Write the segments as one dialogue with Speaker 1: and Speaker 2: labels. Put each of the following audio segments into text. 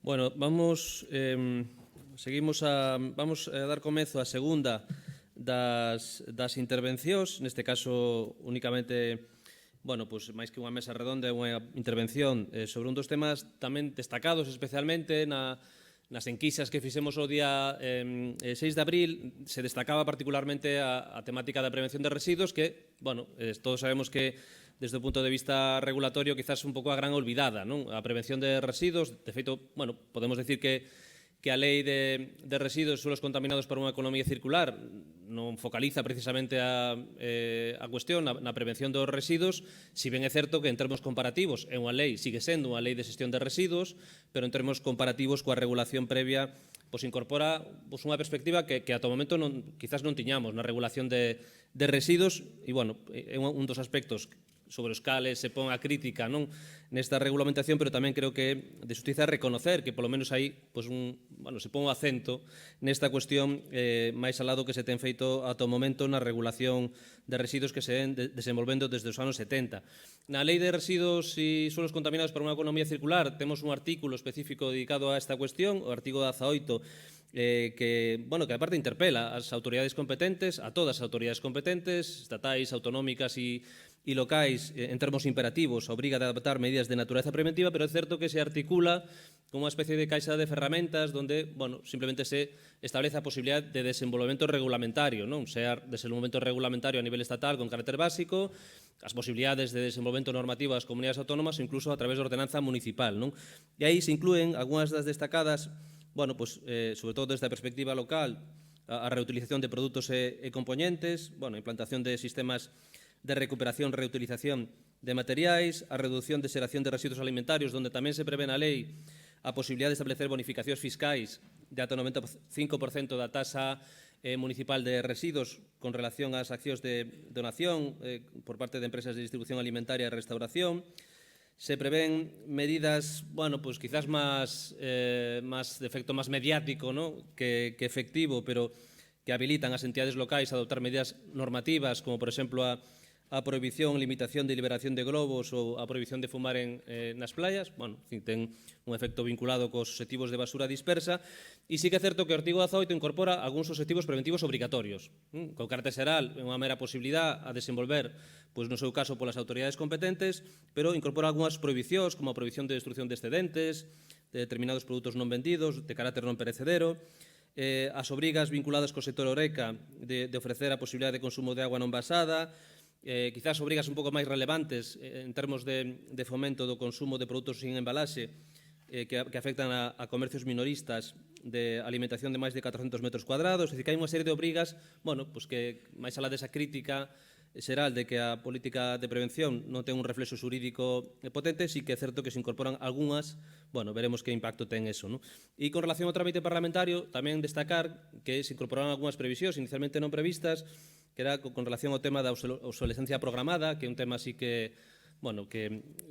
Speaker 1: Bueno, vamos a dar comezo á segunda das intervencións, neste caso únicamente, bueno, pues, máis que unha mesa redonda, é unha intervención sobre un dos temas tamén destacados especialmente nas enquisas que fixemos o día 6 de abril. Se destacaba particularmente a temática da prevención de residuos que, bueno, todos sabemos que desde o punto de vista regulatorio quizás un pouco a gran olvidada, non? A prevención de residuos, de feito, bueno, podemos decir que a lei de residuos e suelos contaminados para unha economía circular non focaliza precisamente a cuestión na prevención dos residuos, si ben é certo que en termos comparativos é unha lei, sigue sendo unha lei de xestión de residuos, pero en termos comparativos coa regulación previa incorpora unha perspectiva que ata o momento quizás non tiñamos na regulación de residuos e, bueno, é un dos aspectos sobre os cales se pon a crítica nesta regulamentación, pero tamén creo que é de xustiza reconocer que polo menos aí se pon o acento nesta cuestión máis alá do que se ten feito ata o momento na regulación de residuos que se ven desenvolvendo desde os anos 70. Na Lei de Residuos e Suelos Contaminados para unha Economía Circular temos un artículo específico dedicado a esta cuestión, o artigo 18, que aparte interpela as autoridades competentes, a todas as autoridades competentes, estatais, autonómicas e locais, en termos imperativos, obriga de adoptar medidas de natureza preventiva, pero é certo que se articula como unha especie de caixa de ferramentas donde, simplemente se establece a posibilidad de desenvolvemento regulamentario, sea desenvolvemento regulamentario a nivel estatal con carácter básico, as posibilidades de desenvolvemento normativo das comunidades autónomas, incluso a través de ordenanza municipal. E aí se inclúen algunhas das destacadas, sobre todo desde a perspectiva local, a reutilización de produtos e componentes, a implantación de sistemas de recuperación e reutilización de materiais, a reducción de xeración de residuos alimentarios, donde tamén se prevé na lei a posibilidade de establecer bonificacións fiscais de ata 95% da tasa municipal de residuos con relación ás accións de donación por parte de empresas de distribución alimentaria e restauración. Se prevén medidas, quizás máis de efecto máis mediático que efectivo, pero que habilitan as entidades locais a adoptar medidas normativas, como, por exemplo, a prohibición, limitación de liberación de globos ou a prohibición de fumar nas playas. Ten un efecto vinculado cos obxectivos de basura dispersa. E sí que é certo que o artigo 18 incorpora algúns obxectivos preventivos obrigatorios. Co carácter xeral, é unha mera posibilidad a desenvolver, no seu caso, polas autoridades competentes, pero incorpora algunhas prohibicións, como a prohibición de destrucción de excedentes, de determinados produtos non vendidos, de carácter non perecedero, as obrigas vinculadas co sector Horeca de ofrecer a posibilidade de consumo de agua non basada, quizás obrigas un pouco máis relevantes en termos de fomento do consumo de produtos sin embalaxe que afectan a comercios minoristas de alimentación de máis de 400 metros cuadrados. É dicir, que hai unha serie de obrigas que, máis alá desa crítica xeral de que a política de prevención non ten un reflexo xurídico potente, sí que é certo que se incorporan algunhas, veremos que impacto ten eso. E con relación ao trámite parlamentario, tamén destacar que se incorporaron algunhas previsións inicialmente non previstas, que era con relación ao tema da obsolescencia programada, que é un tema así que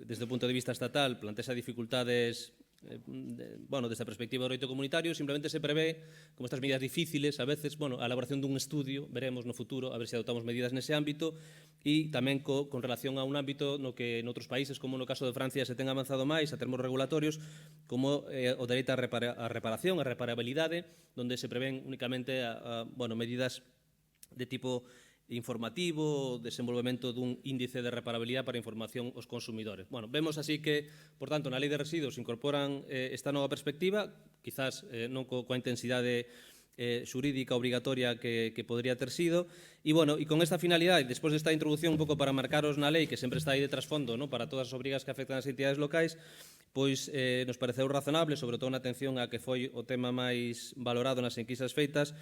Speaker 1: desde o punto de vista estatal plantea dificultades desde a perspectiva do dereito comunitario. Simplemente se prevé, como estas medidas difíciles, a veces, a elaboración dun estudio, veremos no futuro, a ver se adoptamos medidas nese ámbito, e tamén con relación a un ámbito no que noutros países, como no caso de Francia, se ten avanzado máis a termos regulatorios, como o dereito a reparación, a reparabilidade, onde se prevén únicamente medidas de tipo informativo, desenvolvemento dun índice de reparabilidade para información aos consumidores. Vemos así que, por tanto, na Lei de Residuos incorporan esta nova perspectiva, quizás non coa intensidade xurídica obrigatoria que podría ter sido, e con esta finalidade, despois desta introducción un pouco para marcaros na lei, que sempre está aí de trasfondo para todas as obrigas que afectan as entidades locais, nos pareceu razonable, sobre todo na atención a que foi o tema máis valorado nas enquisas feitas,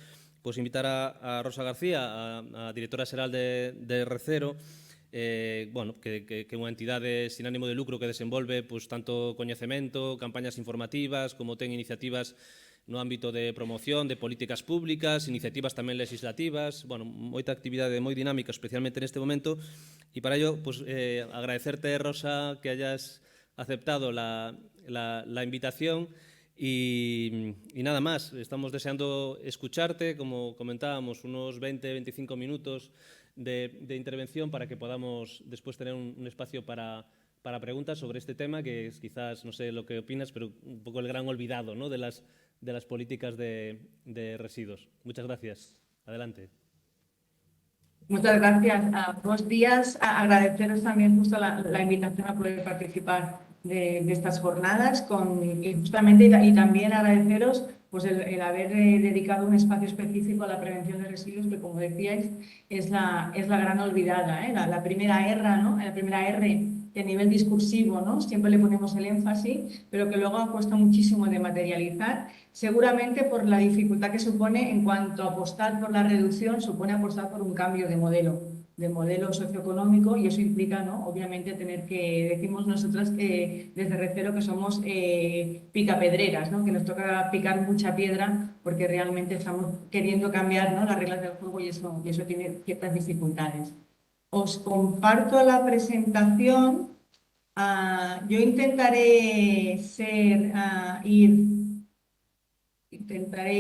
Speaker 1: invitar a Rosa García, a directora xeral de R0, que é unha entidade sin ánimo de lucro que desenvolve tanto coñecemento, campañas informativas, como ten iniciativas no ámbito de promoción de políticas públicas, iniciativas tamén legislativas, moita actividade moi dinámica, especialmente neste momento, e para ello, agradecerte, Rosa, que hayas aceptado la invitación. Y nada más, estamos deseando escucharte, como comentábamos, unos 20-25 minutos de intervención para que podamos después tener un espacio para para preguntas sobre este tema, que es quizás, no sé lo que opinas, pero un poco el gran olvidado, ¿no?, de las políticas de residuos. Muchas gracias. Adelante.
Speaker 2: Muchas gracias. Buenos días. Agradeceros también justo la invitación a poder participar de estas jornadas y justamente y también agradeceros pues el haber dedicado un espacio específico a la prevención de residuos, que como decíais es la gran olvidada, ¿eh? La primera R, ¿no? La primera R, que a nivel discursivo, ¿no?, siempre le ponemos el énfasis, pero que luego cuesta muchísimo de materializar, seguramente por la dificultad que supone en cuanto a apostar por la reducción, supone apostar por un cambio de modelo socioeconómico, y eso implica, ¿no?, obviamente tener que, decimos nosotras desde Recero que somos picapedreras, ¿no?, que nos toca picar mucha piedra porque realmente estamos queriendo cambiar, ¿no?, las reglas del juego, y eso tiene ciertas dificultades. Os comparto la presentación. Yo intentaré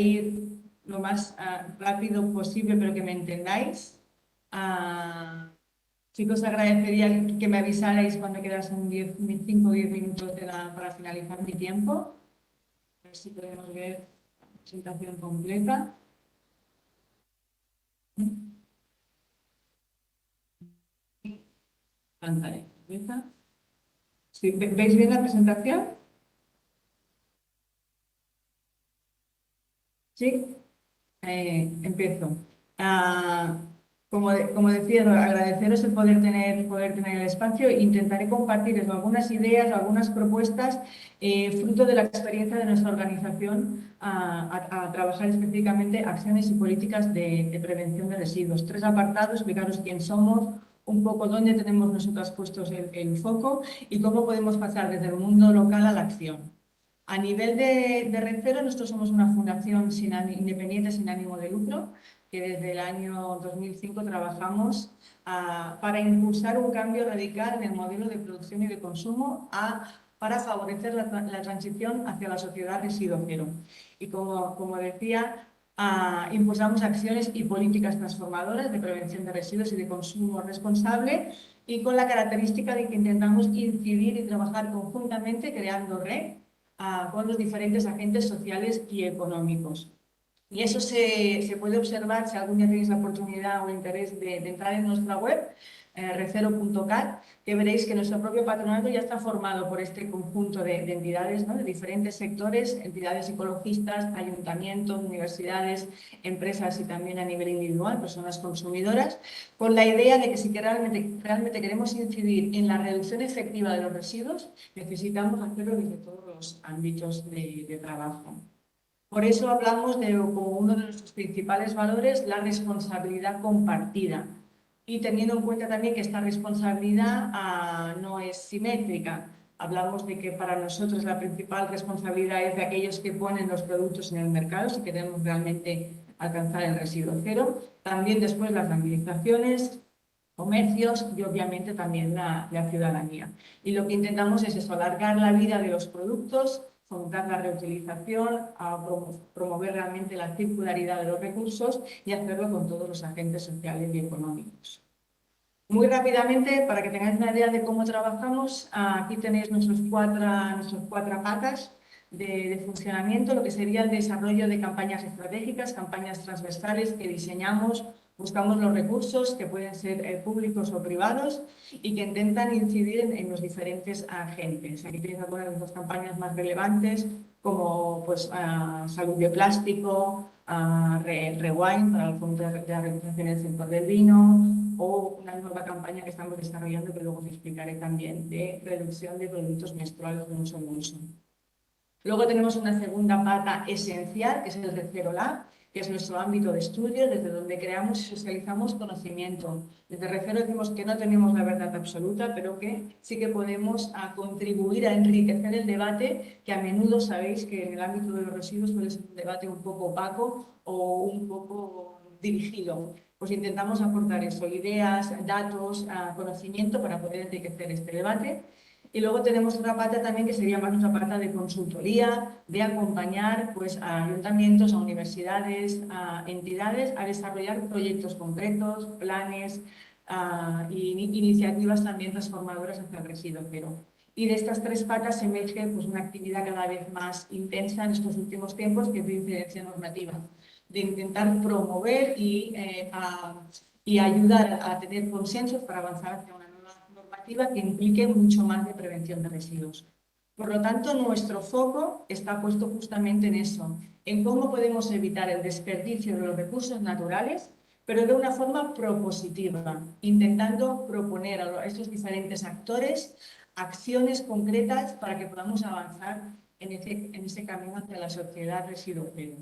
Speaker 2: ir lo más rápido posible, pero que me entendáis. Sí que os agradecería que me avisarais cuando quedasen 5 o 10 minutos para finalizar mi tiempo. A ver si podemos ver la presentación completa. Pantalla completa. ¿Sí? ¿Veis bien la presentación? ¿Sí? Empiezo. Como decía, agradeceros el poder tener el espacio. Intentaré compartir algunas ideas, algunas propuestas, fruto de la experiencia de nuestra organización a trabajar específicamente acciones y políticas de prevención de residuos. 3 apartados: explicaros quién somos, un poco dónde tenemos nosotras puestos el foco y cómo podemos pasar desde el mundo local a la acción. A nivel de Recero, nosotros somos una fundación independiente sin ánimo de lucro, que desde el año 2005 trabajamos para impulsar un cambio radical en el modelo de producción y de consumo para favorecer la transición hacia la sociedad residuo cero. Y como decía, impulsamos acciones y políticas transformadoras de prevención de residuos y de consumo responsable, y con la característica de que intentamos incidir y trabajar conjuntamente creando red con los diferentes agentes sociales y económicos. Y eso se puede observar si algún día tenéis la oportunidad o interés de entrar en nuestra web, recero.cat, que veréis que nuestro propio patronato ya está formado por este conjunto de entidades, ¿no?, de diferentes sectores, entidades ecologistas, ayuntamientos, universidades, empresas y también a nivel individual, personas consumidoras, con la idea de que si realmente queremos incidir en la reducción efectiva de los residuos, necesitamos hacerlo desde todos los ámbitos de trabajo. Por eso hablamos como uno de nuestros principales valores, la responsabilidad compartida. Y teniendo en cuenta también que esta responsabilidad no es simétrica. Hablamos de que para nosotros la principal responsabilidad es de aquellos que ponen los productos en el mercado, si queremos realmente alcanzar el residuo cero. También después las administraciones, comercios y obviamente también la ciudadanía. Y lo que intentamos es eso, alargar la vida de los productos, fomentar la reutilización, promover realmente la circularidad de los recursos y hacerlo con todos los agentes sociales y económicos. Muy rápidamente, para que tengáis una idea de cómo trabajamos, aquí tenéis nuestras cuatro patas de funcionamiento, lo que sería el desarrollo de campañas estratégicas, campañas transversales que diseñamos. Buscamos los recursos, que pueden ser públicos o privados, y que intentan incidir en los diferentes agentes. Aquí tenéis algunas de nuestras campañas más relevantes, como pues, salud de plástico, Rewind para el Fondo de la Recuperación del Sector del Vino, o una nueva campaña que estamos desarrollando, que luego os explicaré también, de reducción de productos menstruales de uso en uso. Luego tenemos una segunda pata esencial, que es el Recero Lab, que es nuestro ámbito de estudio, desde donde creamos y socializamos conocimiento. Desde Recero decimos que no tenemos la verdad absoluta, pero que sí que podemos contribuir a enriquecer el debate, que a menudo sabéis que en el ámbito de los residuos suele ser un debate un poco opaco o un poco dirigido. Pues intentamos aportar eso, ideas, datos, conocimiento para poder enriquecer este debate. Y luego tenemos otra pata también que sería más nuestra pata de consultoría, de acompañar pues, a ayuntamientos, a universidades, a entidades a desarrollar proyectos concretos, planes, iniciativas también transformadoras hacia el residuo cero. Y de estas tres patas emerge pues, una actividad cada vez más intensa en estos últimos tiempos, que es de incidencia normativa, de intentar promover y ayudar a tener consensos para avanzar hacia una nueva normativa que implique mucho más de prevención de residuos. Por lo tanto, nuestro foco está puesto justamente en eso, en cómo podemos evitar el desperdicio de los recursos naturales, pero de una forma propositiva, intentando proponer a estos diferentes actores acciones concretas para que podamos avanzar en ese camino hacia la sociedad residuo cero.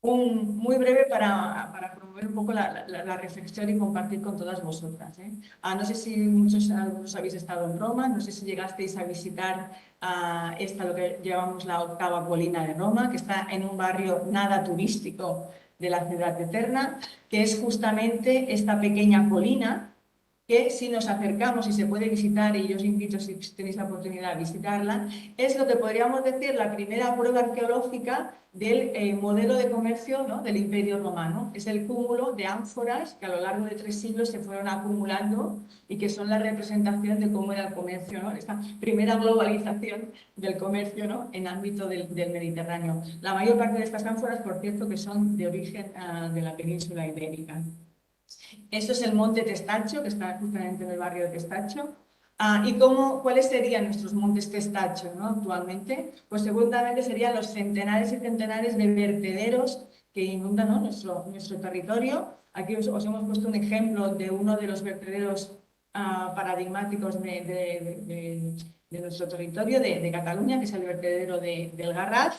Speaker 2: Muy breve para promover un poco la reflexión y compartir con todas vosotras. No sé si algunos habéis estado en Roma, no sé si llegasteis a visitar lo que llamamos la octava colina de Roma, que está en un barrio nada turístico de la ciudad eterna, que es justamente esta pequeña colina que si nos acercamos y se puede visitar, y yo os invito si tenéis la oportunidad de visitarla, es lo que podríamos decir la primera prueba arqueológica del modelo de comercio, ¿no?, del Imperio Romano. Es el cúmulo de ánforas que a lo largo de 3 siglos se fueron acumulando y que son la representación de cómo era el comercio, ¿no?, esta primera globalización del comercio, ¿no?, en ámbito del Mediterráneo. La mayor parte de estas ánforas, por cierto, que son de origen de la península ibérica. Esto es el monte Testacho, que está justamente en el barrio de Testacho. ¿Y cuáles serían nuestros montes Testacho, ¿no?, actualmente? Pues seguramente serían los centenares y centenares de vertederos que inundan, ¿no?, nuestro territorio. Aquí os hemos puesto un ejemplo de uno de los vertederos paradigmáticos de nuestro territorio, de Cataluña, que es el vertedero del Garraf,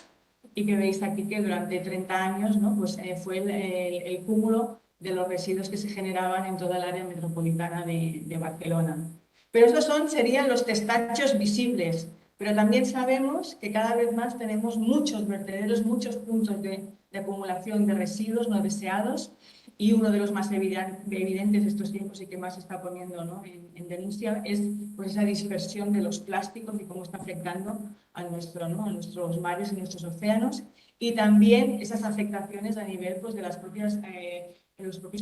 Speaker 2: y que veis aquí que durante 30 años, ¿no?, pues, fue el cúmulo de los residuos que se generaban en toda el área metropolitana de Barcelona. Pero estos serían los testachos visibles, pero también sabemos que cada vez más tenemos muchos vertederos, muchos puntos de acumulación de residuos no deseados, y uno de los más evidentes de estos tiempos y que más se está poniendo, ¿no?, en denuncia es pues, esa dispersión de los plásticos y cómo está afectando a nuestros mares y nuestros océanos, y también esas afectaciones a nivel pues, de los propios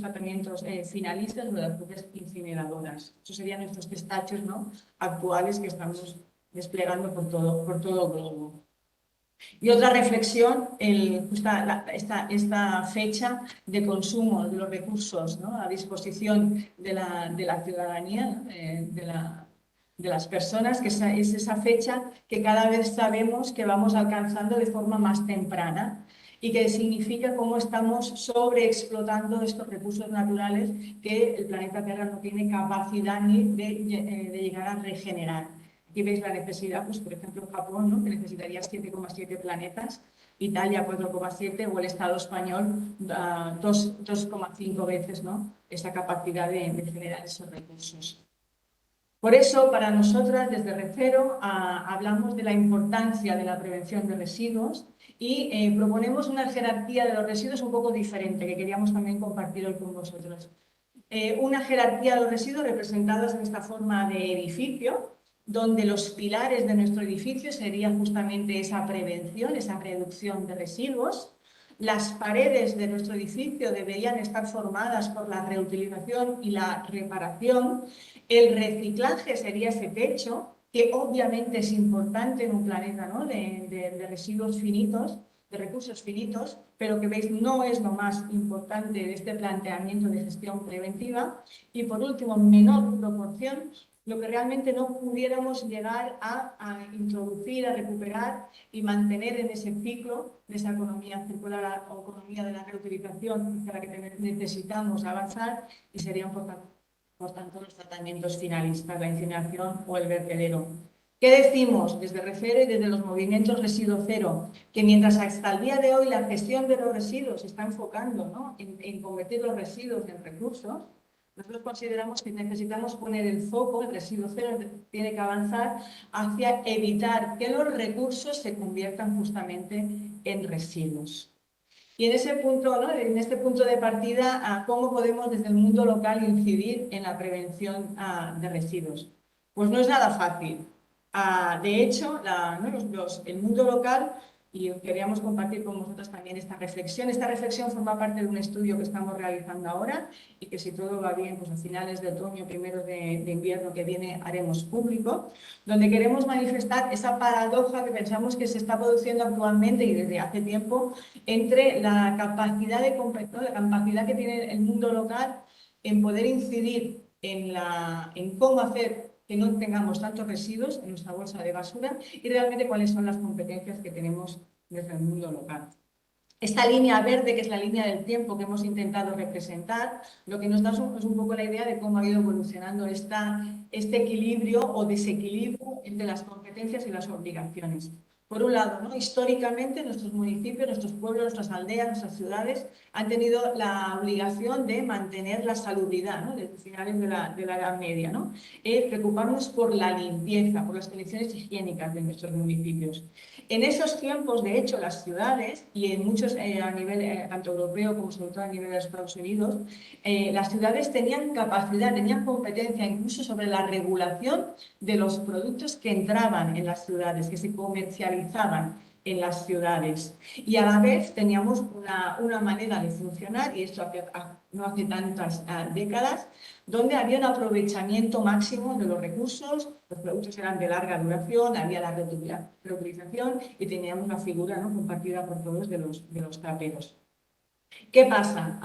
Speaker 2: tratamientos finalistas o de las propias incineradoras. Esos serían nuestros testachos, ¿no?, actuales que estamos desplegando por todo el globo. Y otra reflexión, esta fecha de consumo de los recursos, ¿no?, a disposición de la ciudadanía, ¿no?, de las personas, que es esa fecha que cada vez sabemos que vamos alcanzando de forma más temprana, y que significa cómo estamos sobreexplotando estos recursos naturales que el planeta Tierra no tiene capacidad ni de llegar a regenerar. Aquí veis la necesidad, pues, por ejemplo, Japón, ¿no?, que necesitaría 7,7 planetas, Italia 4,7 o el Estado español 2,5 veces, ¿no?, esa capacidad de generar esos recursos. Por eso, para nosotras, desde Recero, hablamos de la importancia de la prevención de residuos y proponemos una jerarquía de los residuos un poco diferente, que queríamos también compartir hoy con vosotros. Una jerarquía de los residuos representados en esta forma de edificio, donde los pilares de nuestro edificio serían justamente esa prevención, esa reducción de residuos. Las paredes de nuestro edificio deberían estar formadas por la reutilización y la reparación. El reciclaje sería ese techo, que obviamente es importante en un planeta, ¿no?, de residuos finitos, de recursos finitos, pero que veis no es lo más importante de este planteamiento de gestión preventiva. Y por último, en menor proporción, lo que realmente no pudiéramos llegar a introducir, a recuperar y mantener en ese ciclo de esa economía circular o economía de la reutilización hacia la que necesitamos avanzar, y serían por tanto los tratamientos finalistas, la incineración o el vertedero. ¿Qué decimos desde Recero y desde los movimientos Residuo Cero? Que mientras hasta el día de hoy la gestión de los residuos se está enfocando, ¿no?, en convertir los residuos en recursos, nosotros consideramos que necesitamos poner el foco, el Residuo Cero tiene que avanzar hacia evitar que los recursos se conviertan justamente en residuos. Y en ese punto, ¿no?, en este punto de partida, ¿cómo podemos desde el mundo local incidir en la prevención de residuos? Pues no es nada fácil. De hecho, el mundo local y queríamos compartir con vosotros también esta reflexión. Esta reflexión forma parte de un estudio que estamos realizando ahora y que, si todo va bien, pues a finales de otoño, primeros de invierno que viene, haremos público, donde queremos manifestar esa paradoja que pensamos que se está produciendo actualmente y desde hace tiempo entre la capacidad la capacidad que tiene el mundo local en poder incidir en cómo hacer que no tengamos tantos residuos en nuestra bolsa de basura y realmente cuáles son las competencias que tenemos desde el mundo local. Esta línea verde, que es la línea del tiempo que hemos intentado representar, lo que nos da es un poco la idea de cómo ha ido evolucionando este equilibrio o desequilibrio entre las competencias y las obligaciones. Por un lado, ¿no? Históricamente nuestros municipios, nuestros pueblos, nuestras aldeas, nuestras ciudades han tenido la obligación de mantener la salubridad, ¿no? Desde finales de la Edad Media, ¿no? Preocuparnos por la limpieza, por las condiciones higiénicas de nuestros municipios. En esos tiempos, de hecho, las ciudades, y en muchos a nivel tanto europeo como sobre todo a nivel de Estados Unidos, las ciudades tenían capacidad, tenían competencia incluso sobre la regulación de los productos que entraban en las ciudades, que se comercializaban en las ciudades. Y a la vez teníamos una manera de funcionar, y esto no hace tantas décadas, donde había un aprovechamiento máximo de los recursos, los productos eran de larga duración, había la reutilización y teníamos una figura, ¿no?, compartida por todos de los traperos. ¿Qué pasa?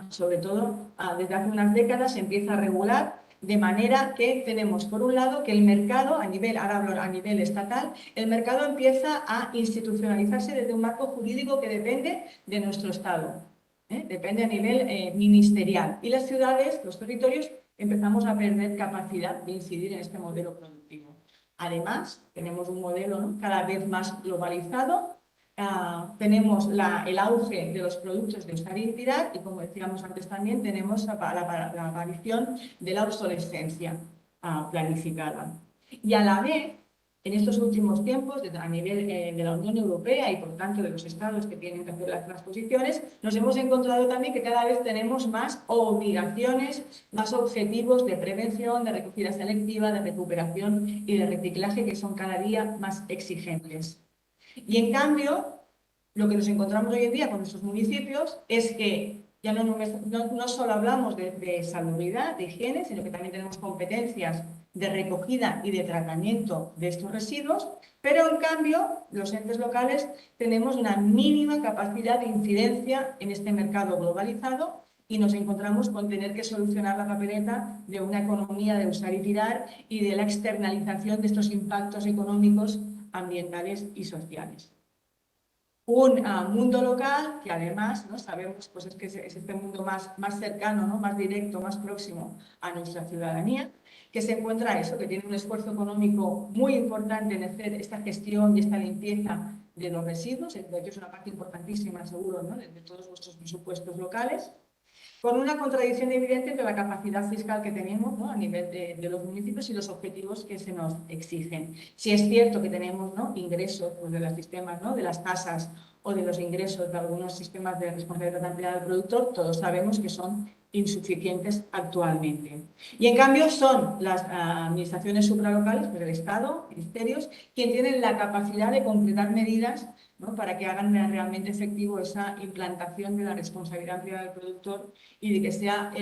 Speaker 2: Sobre todo desde hace unas décadas se empieza a regular de manera que tenemos, por un lado, que el mercado, ahora hablo a nivel estatal, el mercado empieza a institucionalizarse desde un marco jurídico que depende de nuestro Estado. Depende a nivel ministerial. Y las ciudades, los territorios, empezamos a perder capacidad de incidir en este modelo productivo. Además, tenemos un modelo, ¿no?, cada vez más globalizado. Tenemos el auge de los productos de usar y tirar y, como decíamos antes también, tenemos la aparición de la obsolescencia planificada. Y a la vez, en estos últimos tiempos, a nivel de la Unión Europea y, por tanto, de los estados que tienen que hacer las transposiciones, nos hemos encontrado también que cada vez tenemos más obligaciones, más objetivos de prevención, de recogida selectiva, de recuperación y de reciclaje que son cada día más exigentes. Y, en cambio, lo que nos encontramos hoy en día con nuestros municipios es que ya no solo hablamos de salubridad, de higiene, sino que también tenemos competencias de recogida y de tratamiento de estos residuos, pero en cambio los entes locales tenemos una mínima capacidad de incidencia en este mercado globalizado y nos encontramos con tener que solucionar la papeleta de una economía de usar y tirar y de la externalización de estos impactos económicos, ambientales y sociales. Un mundo local que además, ¿no?, sabemos pues es que es este mundo más cercano, ¿no?, más directo, más próximo a nuestra ciudadanía, que se encuentra eso, que tiene un esfuerzo económico muy importante en hacer esta gestión y esta limpieza de los residuos, de hecho es una parte importantísima, seguro, ¿no?, de todos vuestros presupuestos locales, con una contradicción evidente entre la capacidad fiscal que tenemos, ¿no?, a nivel de los municipios y los objetivos que se nos exigen. Si es cierto que tenemos, ¿no?, ingresos pues, de los sistemas, ¿no?, de las tasas o de los ingresos de algunos sistemas de responsabilidad ampliada del productor, todos sabemos que son insuficientes actualmente. Y en cambio son las administraciones supralocales, pues el Estado, ministerios, quienes tienen la capacidad de concretar medidas, ¿no?, para que hagan realmente efectivo esa implantación de la responsabilidad ampliada del productor y de que sean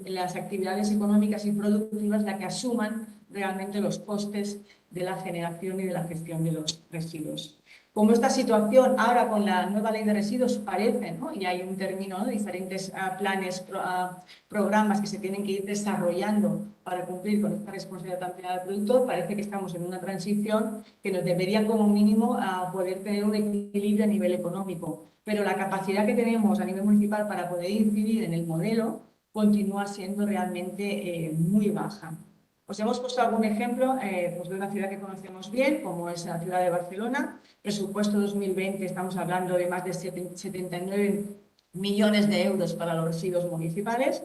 Speaker 2: las actividades económicas y productivas las que asuman realmente los costes de la generación y de la gestión de los residuos. Como esta situación ahora con la nueva ley de residuos parece, ¿no?, y hay un término, ¿no?, de diferentes planes, programas que se tienen que ir desarrollando para cumplir con esta responsabilidad ampliada del productor, parece que estamos en una transición que nos debería como mínimo poder tener un equilibrio a nivel económico. Pero la capacidad que tenemos a nivel municipal para poder incidir en el modelo continúa siendo realmente muy baja. Os hemos puesto algún ejemplo pues de una ciudad que conocemos bien, como es la ciudad de Barcelona. Presupuesto 2020, estamos hablando de más de 79 millones de euros para los residuos municipales.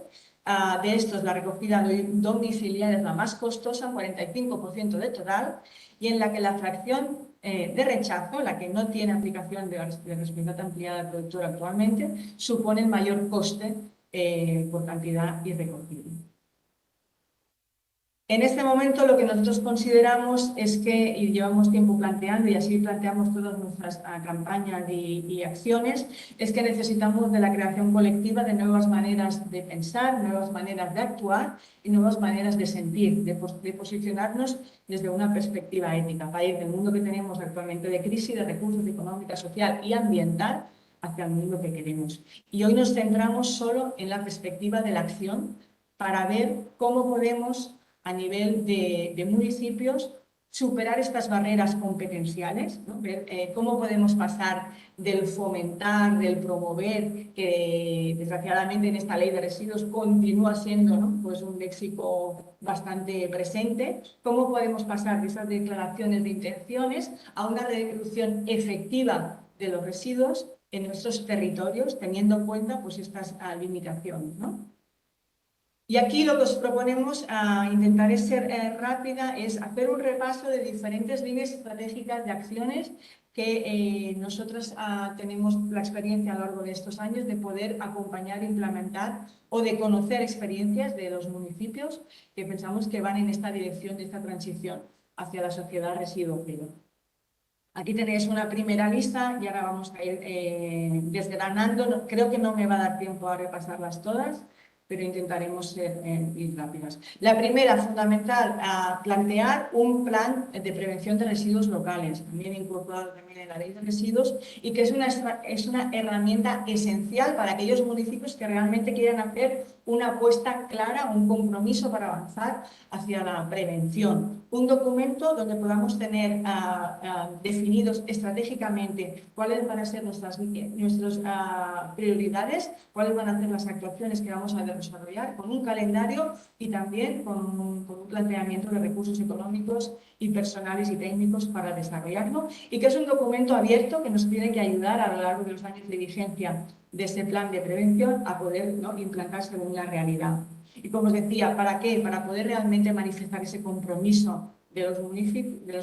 Speaker 2: De estos, la recogida domiciliaria es la más costosa, un 45% del total, y en la que la fracción de rechazo, la que no tiene aplicación de responsabilidad ampliada del productor actualmente, supone el mayor coste por cantidad y recogida. En este momento lo que nosotros consideramos es que, y llevamos tiempo planteando, y así planteamos todas nuestras campañas y acciones, es que necesitamos de la creación colectiva de nuevas maneras de pensar, nuevas maneras de actuar y nuevas maneras de sentir, de posicionarnos desde una perspectiva ética, para ir del mundo que tenemos actualmente de crisis de recursos, económica, social y ambiental, hacia el mundo que queremos. Y hoy nos centramos solo en la perspectiva de la acción para ver cómo podemos, a nivel de municipios, superar estas barreras competenciales, ¿no? Ver cómo podemos pasar del fomentar, del promover, que desgraciadamente en esta ley de residuos continúa siendo, ¿no?, pues un léxico bastante presente, cómo podemos pasar de esas declaraciones de intenciones a una reducción efectiva de los residuos en nuestros territorios, teniendo en cuenta pues estas limitaciones, ¿no? Y aquí lo que os proponemos, intentaré ser rápida, es hacer un repaso de diferentes líneas estratégicas de acciones que nosotros tenemos la experiencia a lo largo de estos años de poder acompañar, implementar o de conocer experiencias de los municipios que pensamos que van en esta dirección de esta transición hacia la sociedad residuo cero. Aquí tenéis una primera lista y ahora vamos a ir desgranando. Creo que no me va a dar tiempo a repasarlas todas, pero intentaremos ir rápidas. La primera, fundamental, plantear un plan de prevención de residuos locales, también incorporado también en la ley de residuos, y que es una herramienta esencial para aquellos municipios que realmente quieran hacer una apuesta clara, un compromiso para avanzar hacia la prevención. Un documento donde podamos tener definidos estratégicamente cuáles van a ser nuestras prioridades, cuáles van a ser las actuaciones que vamos a desarrollar, con un calendario y también con un planteamiento de recursos económicos y personales y técnicos para desarrollarlo, y que es un documento abierto que nos tiene que ayudar a lo largo de los años de vigencia de ese plan de prevención a poder, ¿no?, implantarse en una realidad. Y como os decía, ¿para qué? Para poder realmente manifestar ese compromiso de los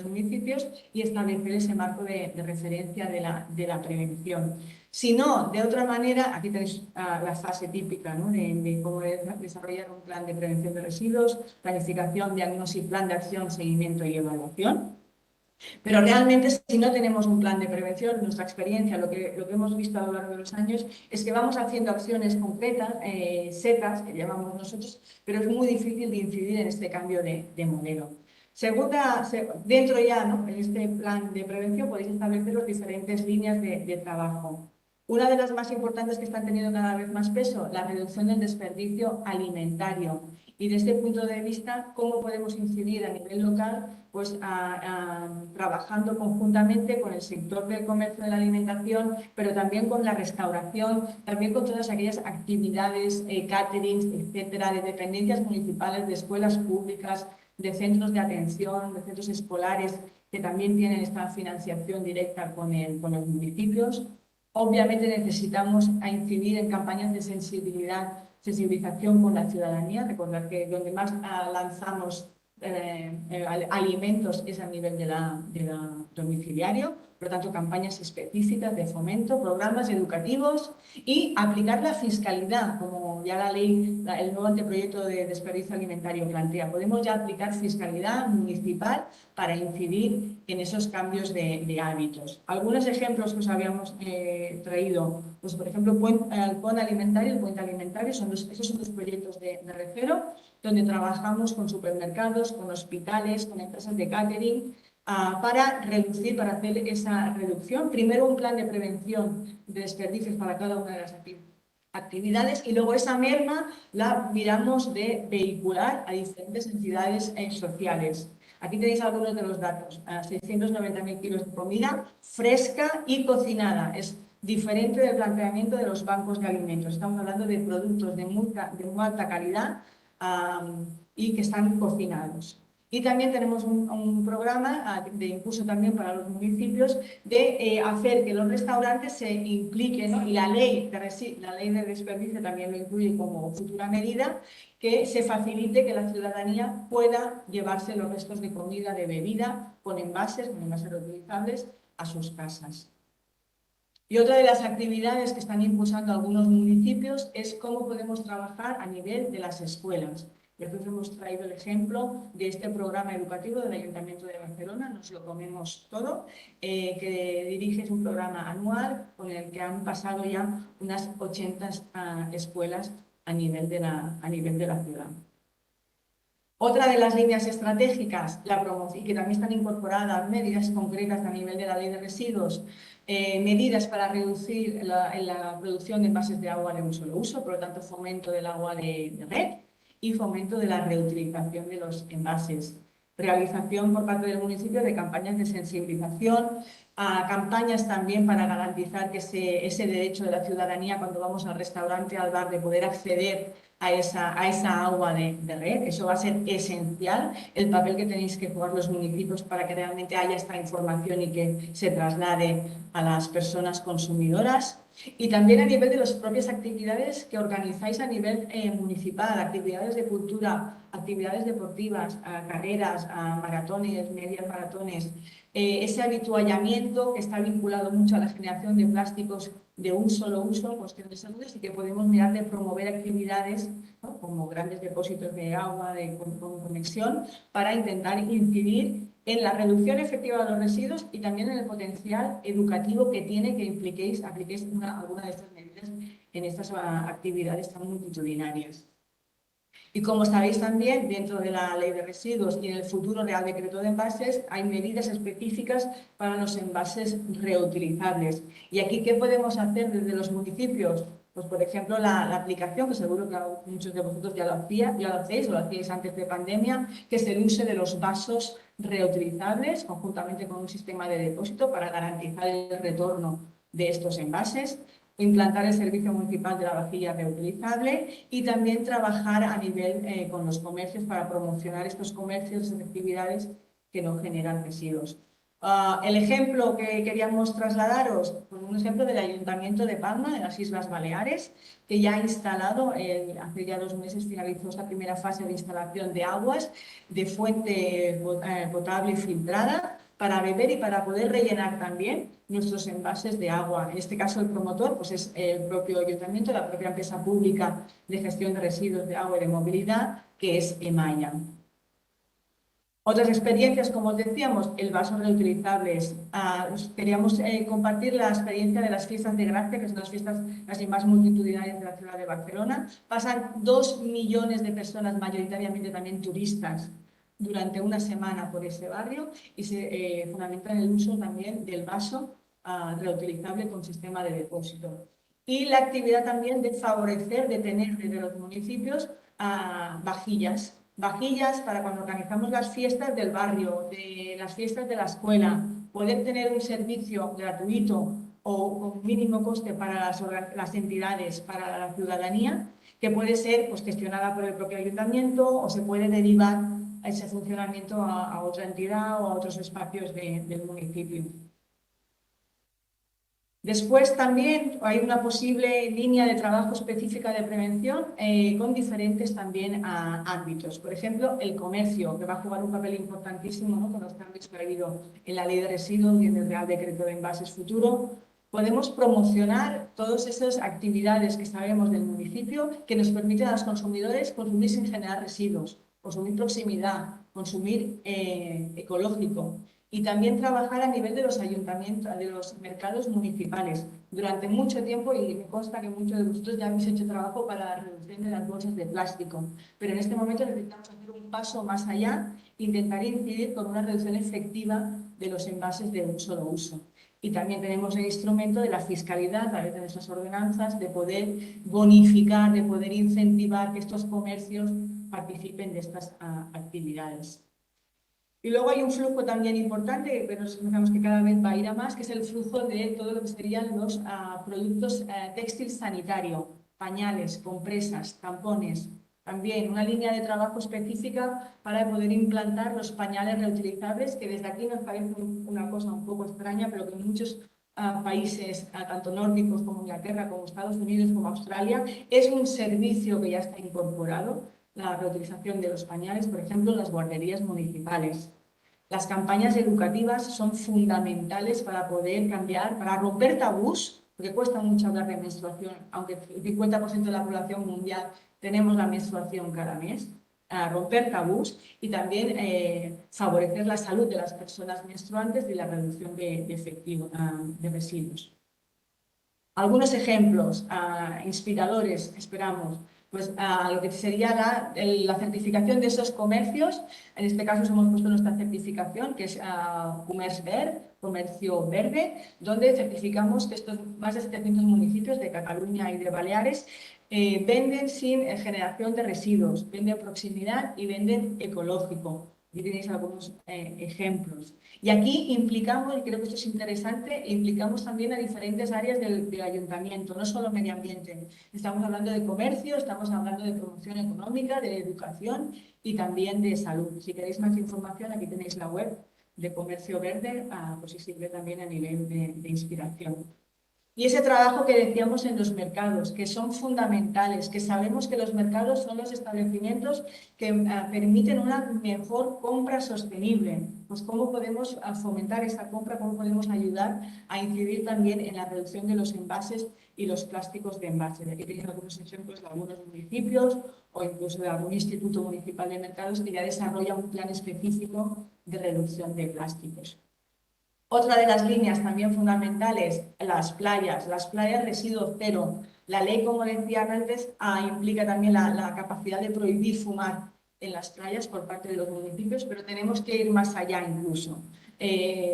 Speaker 2: municipios y establecer ese marco de referencia de la prevención. Si no, de otra manera, aquí tenéis la fase típica, ¿no?, de cómo desarrollar un plan de prevención de residuos, planificación, diagnóstico, plan de acción, seguimiento y evaluación. Pero realmente, si no tenemos un plan de prevención, nuestra experiencia, lo que hemos visto a lo largo de los años, es que vamos haciendo acciones concretas, setas, que llamamos nosotros, pero es muy difícil de incidir en este cambio de modelo. Dentro ya, ¿no?, en este plan de prevención podéis establecer las diferentes líneas de trabajo. Una de las más importantes que están teniendo cada vez más peso, la reducción del desperdicio alimentario. Y desde este punto de vista, ¿cómo podemos incidir a nivel local? Pues trabajando conjuntamente con el sector del comercio de la alimentación, pero también con la restauración, también con todas aquellas actividades, caterings, etcétera, de dependencias municipales, de escuelas públicas, de centros de atención, de centros escolares, que también tienen esta financiación directa con los municipios. Obviamente necesitamos incidir en campañas de sensibilización con la ciudadanía. Recordar que donde más lanzamos alimentos es a nivel de la domiciliario, por lo tanto campañas específicas de fomento, programas educativos y aplicar la fiscalidad, como ya la ley, el nuevo anteproyecto de desperdicio alimentario plantea. Podemos ya aplicar fiscalidad municipal para incidir en esos cambios de hábitos. Algunos ejemplos que os habíamos traído, pues por ejemplo, el PON alimentario, el puente alimentario, esos son los proyectos de Recero, donde trabajamos con supermercados, con hospitales, con empresas de catering, para hacer esa reducción. Primero un plan de prevención de desperdicios para cada una de las actividades y luego esa merma la miramos de vehicular a diferentes entidades sociales. Aquí tenéis algunos de los datos. 690.000 kilos de comida fresca y cocinada. Es diferente del planteamiento de los bancos de alimentos. Estamos hablando de productos de muy alta calidad y que están cocinados. Y también tenemos un programa de impulso también para los municipios de hacer que los restaurantes se impliquen, ¿no? Y la ley de desperdicio también lo incluye como futura medida, que se facilite que la ciudadanía pueda llevarse los restos de comida, de bebida, con envases reutilizables a sus casas. Y otra de las actividades que están impulsando algunos municipios es cómo podemos trabajar a nivel de las escuelas. Y aquí os hemos traído el ejemplo de este programa educativo del Ayuntamiento de Barcelona, Nos lo comemos todo, que dirige un programa anual con el que han pasado ya unas 80 escuelas a nivel de la ciudad. Otra de las líneas estratégicas, la promoción, y que también están incorporadas medidas concretas a nivel de la Ley de Residuos, medidas para reducir la producción de envases de agua de un solo uso, por lo tanto fomento del agua de red y fomento de la reutilización de los envases. Realización por parte del municipio de campañas de sensibilización, campañas también para garantizar que ese derecho de la ciudadanía cuando vamos al restaurante, al bar, de poder acceder a esa agua de red. Eso va a ser esencial, el papel que tenéis que jugar los municipios para que realmente haya esta información y que se traslade a las personas consumidoras. Y también a nivel de las propias actividades que organizáis a nivel municipal, actividades de cultura, actividades deportivas, carreras, maratones, medias maratones, ese habituallamiento que está vinculado mucho a la generación de plásticos de un solo uso, cuestión de salud, y que podemos mirar de promover actividades, ¿no?, como grandes depósitos de agua, con conexión, para intentar incidir en la reducción efectiva de los residuos y también en el potencial educativo que tiene que apliquéis alguna de estas medidas en estas actividades tan multitudinarias. Y como sabéis también, dentro de la Ley de Residuos y en el futuro Real Decreto de Envases, hay medidas específicas para los envases reutilizables. ¿Y aquí qué podemos hacer desde los municipios? Pues, por ejemplo, la aplicación, que seguro que muchos de vosotros ya lo hacéis o lo hacíais antes de pandemia, que es el uso de los vasos reutilizables, conjuntamente con un sistema de depósito para garantizar el retorno de estos envases. Implantar el servicio municipal de la vajilla reutilizable y también trabajar a nivel con los comercios para promocionar estos comercios y actividades que no generan residuos. El ejemplo que queríamos trasladaros, pues un ejemplo del Ayuntamiento de Palma, de las Islas Baleares, que ya ha instalado, hace ya 2 meses finalizó esta primera fase de instalación de aguas de fuente potable y filtrada para beber y para poder rellenar también nuestros envases de agua. En este caso el promotor pues es el propio ayuntamiento, la propia empresa pública de gestión de residuos de agua y de movilidad, que es Emaya. Otras experiencias, como os decíamos, el vaso reutilizables. Queríamos compartir la experiencia de las fiestas de Gracia, que son las fiestas casi más multitudinarias de la ciudad de Barcelona. Pasan 2 millones de personas, mayoritariamente también turistas, durante una semana por ese barrio y se fundamenta en el uso también del vaso reutilizable con sistema de depósito. Y la actividad también de favorecer, de tener desde los municipios vajillas para cuando organizamos las fiestas del barrio, de las fiestas de la escuela, poder tener un servicio gratuito o con mínimo coste para las entidades, para la ciudadanía, que puede ser pues, gestionada por el propio ayuntamiento o se puede derivar ese funcionamiento a otra entidad o a otros espacios del municipio. Después también hay una posible línea de trabajo específica de prevención con diferentes también ámbitos. Por ejemplo, el comercio, que va a jugar un papel importantísimo, ¿no?, con los cambios que ha habido en la Ley de Residuos y en el Real Decreto de Envases futuro. Podemos promocionar todas esas actividades que sabemos del municipio que nos permiten a los consumidores consumir sin generar residuos, consumir proximidad, consumir ecológico. Y también trabajar a nivel de los ayuntamientos, de los mercados municipales. Durante mucho tiempo, y me consta que muchos de vosotros ya habéis hecho trabajo para la reducción de las bolsas de plástico, pero en este momento necesitamos hacer un paso más allá, intentar incidir con una reducción efectiva de los envases de un solo uso. Y también tenemos el instrumento de la fiscalidad, a través de nuestras ordenanzas, de poder bonificar, de poder incentivar que estos comercios participen de estas actividades. Y luego hay un flujo también importante, pero pensamos que cada vez va a ir a más, que es el flujo de todo lo que serían los productos textil sanitario, pañales, compresas, tampones. También una línea de trabajo específica para poder implantar los pañales reutilizables, que desde aquí nos parece una cosa un poco extraña, pero que en muchos países, tanto nórdicos como Inglaterra, como Estados Unidos, como Australia, es un servicio que ya está incorporado, la reutilización de los pañales, por ejemplo, en las guarderías municipales. Las campañas educativas son fundamentales para poder cambiar, para romper tabús, porque cuesta mucho hablar de menstruación, aunque el 50% de la población mundial tenemos la menstruación cada mes. romper tabús y también favorecer la salud de las personas menstruantes y la reducción de residuos. Algunos ejemplos inspiradores, esperamos, pues lo que sería la certificación de esos comercios. En este caso hemos puesto nuestra certificación, que es Comerç Verd, Comercio Verde, donde certificamos que estos más de 700 municipios de Cataluña y de Baleares venden sin generación de residuos, venden proximidad y venden ecológico. Aquí tenéis algunos ejemplos. Y aquí implicamos, y creo que esto es interesante, implicamos también a diferentes áreas del ayuntamiento, no solo medio ambiente. Estamos hablando de comercio, estamos hablando de promoción económica, de educación y también de salud. Si queréis más información, aquí tenéis la web de Comercio Verde, pues sí sirve también a nivel de inspiración. Y ese trabajo que decíamos en los mercados, que son fundamentales, que sabemos que los mercados son los establecimientos que permiten una mejor compra sostenible. Pues cómo podemos fomentar esa compra, cómo podemos ayudar a incidir también en la reducción de los envases y los plásticos de envase. Aquí tenéis algunos ejemplos de algunos municipios o incluso de algún instituto municipal de mercados que ya desarrolla un plan específico de reducción de plásticos. Otra de las líneas también fundamentales, las playas residuo cero. La ley, como decía antes, implica también la capacidad de prohibir fumar en las playas por parte de los municipios, pero tenemos que ir más allá incluso.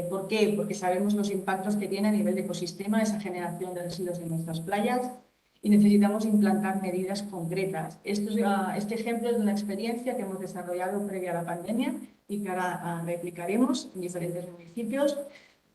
Speaker 2: ¿Por qué? Porque sabemos los impactos que tiene a nivel de ecosistema esa generación de residuos en nuestras playas y necesitamos implantar medidas concretas. Este ejemplo es de una experiencia que hemos desarrollado previa a la pandemia y que ahora replicaremos en diferentes municipios.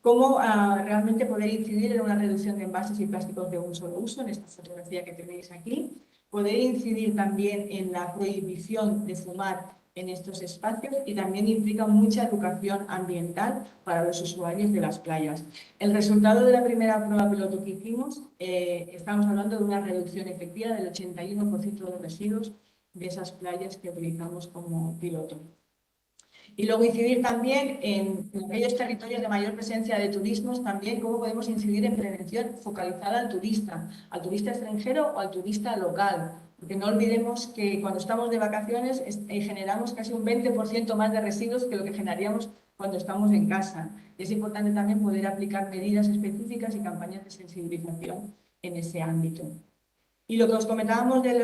Speaker 2: Cómo realmente poder incidir en una reducción de envases y plásticos de un solo uso, en esta fotografía que tenéis aquí. Poder incidir también en la prohibición de fumar en estos espacios y también implica mucha educación ambiental para los usuarios de las playas. El resultado de la primera prueba piloto que hicimos, estamos hablando de una reducción efectiva del 81% de residuos de esas playas que utilizamos como piloto. Y luego incidir también en aquellos territorios de mayor presencia de turismos, también cómo podemos incidir en prevención focalizada al turista extranjero o al turista local. Porque no olvidemos que cuando estamos de vacaciones generamos casi un 20% más de residuos que lo que generaríamos cuando estamos en casa. Y es importante también poder aplicar medidas específicas y campañas de sensibilización en ese ámbito. Y lo que os comentábamos de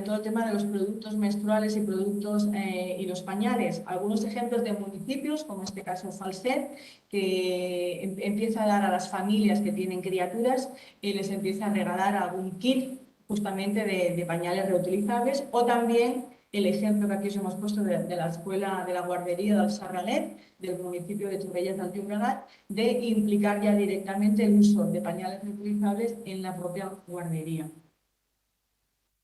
Speaker 2: todo el tema de los productos menstruales y productos y los pañales, algunos ejemplos de municipios, como en este caso Falset, que empieza a dar a las familias que tienen criaturas y les empieza a regalar algún kit justamente de pañales reutilizables, o también el ejemplo que aquí os hemos puesto de la escuela de la guardería del Sarralet, del municipio de Torrelles del Llobregat, de implicar ya directamente el uso de pañales reutilizables en la propia guardería.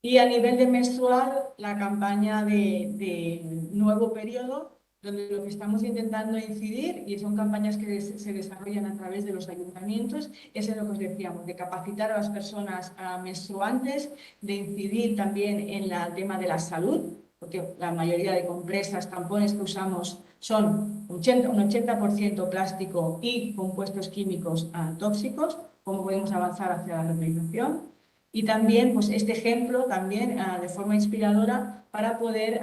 Speaker 2: Y a nivel de menstrual, la campaña de nuevo periodo, donde lo que estamos intentando incidir, y son campañas que se desarrollan a través de los ayuntamientos, es en lo que os decíamos, de capacitar a las personas menstruantes, de incidir también en el tema de la salud, porque la mayoría de compresas, tampones que usamos son un 80% plástico y compuestos químicos tóxicos, cómo podemos avanzar hacia la reutilización. Y también, pues este ejemplo, también de forma inspiradora, para poder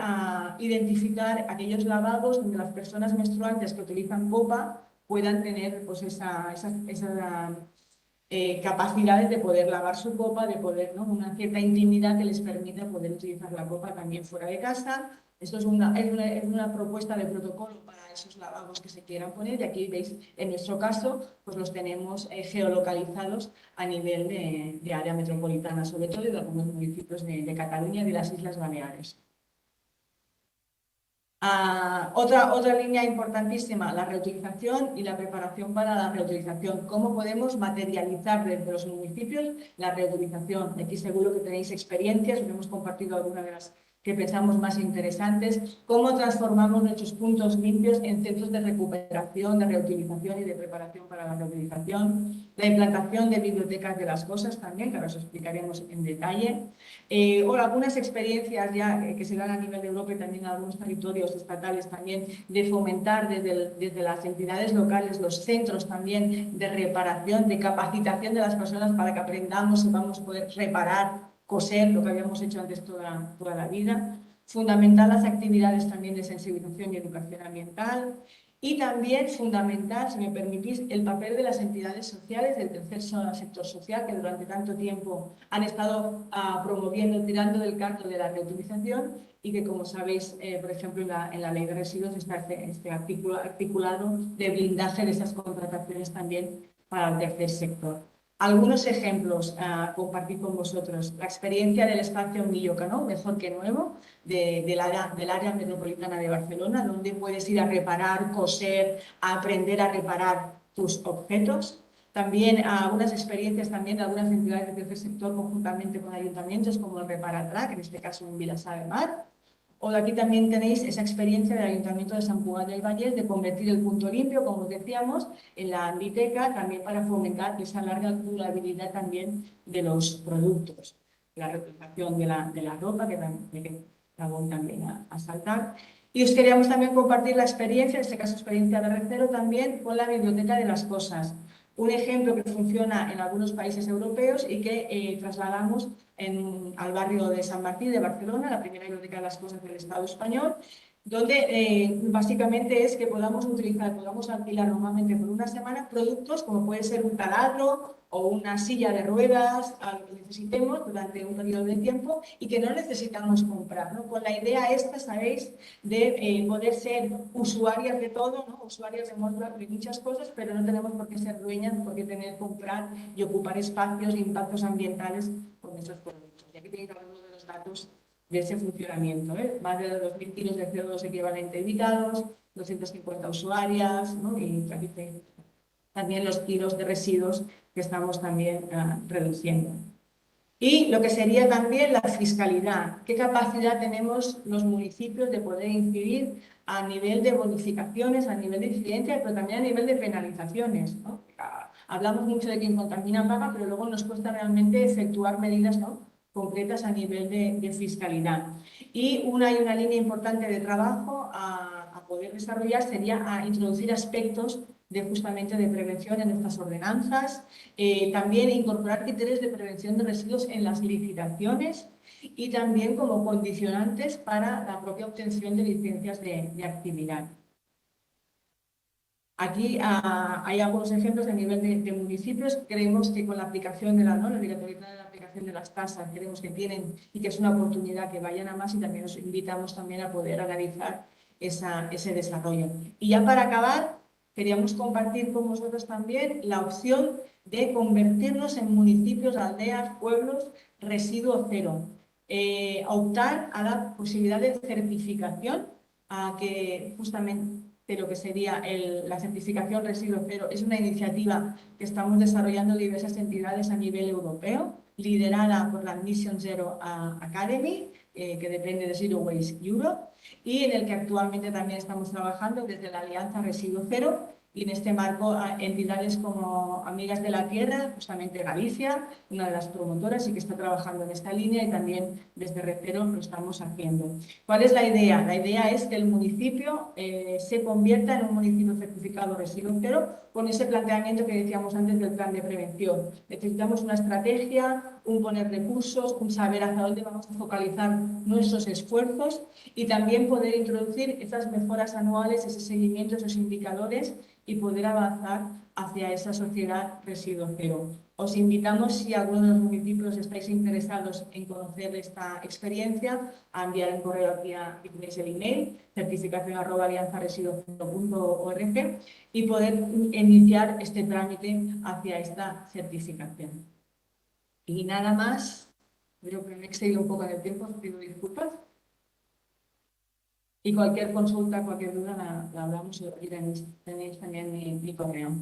Speaker 2: identificar aquellos lavados donde las personas menstruantes que utilizan copa puedan tener pues, esas capacidades de poder lavar su copa, de poder, ¿no? Una cierta intimidad que les permita poder utilizar la copa también fuera de casa. Esto es una propuesta de protocolo para esos lavabos que se quieran poner y aquí veis, en nuestro caso, pues los tenemos geolocalizados a nivel de área metropolitana, sobre todo de algunos municipios de Cataluña y de las Islas Baleares. Otra línea importantísima, la reutilización y la preparación para la reutilización. ¿Cómo podemos materializar desde los municipios la reutilización? Aquí seguro que tenéis experiencias, os hemos compartido algunas de las que pensamos más interesantes. ¿Cómo transformamos nuestros puntos limpios en centros de recuperación, de reutilización y de preparación para la reutilización? La implantación de bibliotecas de las cosas también, que ahora os explicaremos en detalle. O algunas experiencias ya que se dan a nivel de Europa y también en algunos territorios estatales también, de fomentar desde las entidades locales los centros también de reparación, de capacitación de las personas para que aprendamos y vamos a poder reparar, coser, lo que habíamos hecho antes toda la vida. Fundamental las actividades también de sensibilización y educación ambiental. Y también fundamental, si me permitís, el papel de las entidades sociales del tercer sector social, que durante tanto tiempo han estado promoviendo, tirando del carro de la reutilización, y que, como sabéis, por ejemplo, en la ley de residuos está este articulado de blindaje de esas contrataciones también para el tercer sector. Algunos ejemplos a compartir con vosotros. La experiencia del espacio Millocano, Mejor que Nuevo, del área metropolitana de Barcelona, donde puedes ir a reparar, coser, a aprender a reparar tus objetos. También algunas experiencias también de algunas entidades del tercer sector conjuntamente con ayuntamientos, como el Reparatrac, en este caso en Vilassar de Mar. O aquí también tenéis esa experiencia del Ayuntamiento de Sant Cugat del Vallès de convertir el punto limpio, como os decíamos, en la Ambiteca, también para fomentar esa larga durabilidad también de los productos. La reutilización de la ropa, que voy también a saltar. Y os queríamos también compartir la experiencia, en este caso experiencia de Recero, también con la Biblioteca de las Cosas. Un ejemplo que funciona en algunos países europeos y que trasladamos al barrio de San Martín de Barcelona, la primera biblioteca de las cosas del Estado español, donde básicamente es que podamos alquilar normalmente por una semana productos como puede ser un taladro o una silla de ruedas, algo que necesitemos durante un periodo de tiempo y que no necesitamos comprar, ¿no? Con la idea esta, ¿sabéis?, de poder ser usuarias de todo, ¿no? Usuarias de muchas cosas, pero no tenemos por qué ser dueñas, por qué tener que comprar y ocupar espacios e impactos ambientales con esos productos. Y aquí tenéis algunos de los datos de ese funcionamiento, ¿eh? Más de 2.000 kilos de CO2 equivalente evitados, 250 usuarias, ¿no? Y también los kilos de residuos que estamos también reduciendo. Y lo que sería también la fiscalidad. ¿Qué capacidad tenemos los municipios de poder incidir a nivel de bonificaciones, a nivel de incidencia, pero también a nivel de penalizaciones, ¿no? Hablamos mucho de quien contamina paga, pero luego nos cuesta realmente efectuar medidas, ¿no?, concretas a nivel de fiscalidad. Y una línea importante de trabajo a poder desarrollar sería a introducir aspectos justamente de prevención en estas ordenanzas, también incorporar criterios de prevención de residuos en las licitaciones y también como condicionantes para la propia obtención de licencias de actividad. Aquí hay algunos ejemplos a nivel de municipios. Creemos que con la aplicación de la obligatoriedad de la aplicación de las tasas, creemos que tienen y que es una oportunidad que vayan a más, y también os invitamos también a poder analizar ese desarrollo. Y ya para acabar, queríamos compartir con vosotros también la opción de convertirnos en municipios, aldeas, pueblos, residuo cero. Optar a la posibilidad de certificación, a que justamente de lo que sería la certificación residuo cero. Es una iniciativa que estamos desarrollando diversas entidades a nivel europeo, liderada por la Mission Zero Academy, que depende de Zero Waste Europe, y en el que actualmente también estamos trabajando desde la Alianza Residuo Cero, y en este marco entidades como Amigas de la Tierra, justamente Galicia, una de las promotoras y que está trabajando en esta línea, y también desde Recero lo estamos haciendo. ¿Cuál es la idea? La idea es que el municipio se convierta en un municipio certificado residuo cero, con ese planteamiento que decíamos antes del plan de prevención. Necesitamos una estrategia, un poner recursos, un saber hacia dónde vamos a focalizar nuestros esfuerzos y también poder introducir esas mejoras anuales, ese seguimiento, esos indicadores y poder avanzar hacia esa sociedad residuo cero. Os invitamos, si alguno de los municipios estáis interesados en conocer esta experiencia, a enviar un correo aquí y tenéis el email, certificación@alianzaresiduo.org, y poder iniciar este trámite hacia esta certificación. Y nada más, creo que me he excedido un poco en el tiempo, os pido disculpas. Y cualquier consulta, cualquier duda la hablamos y tenéis también mi correo.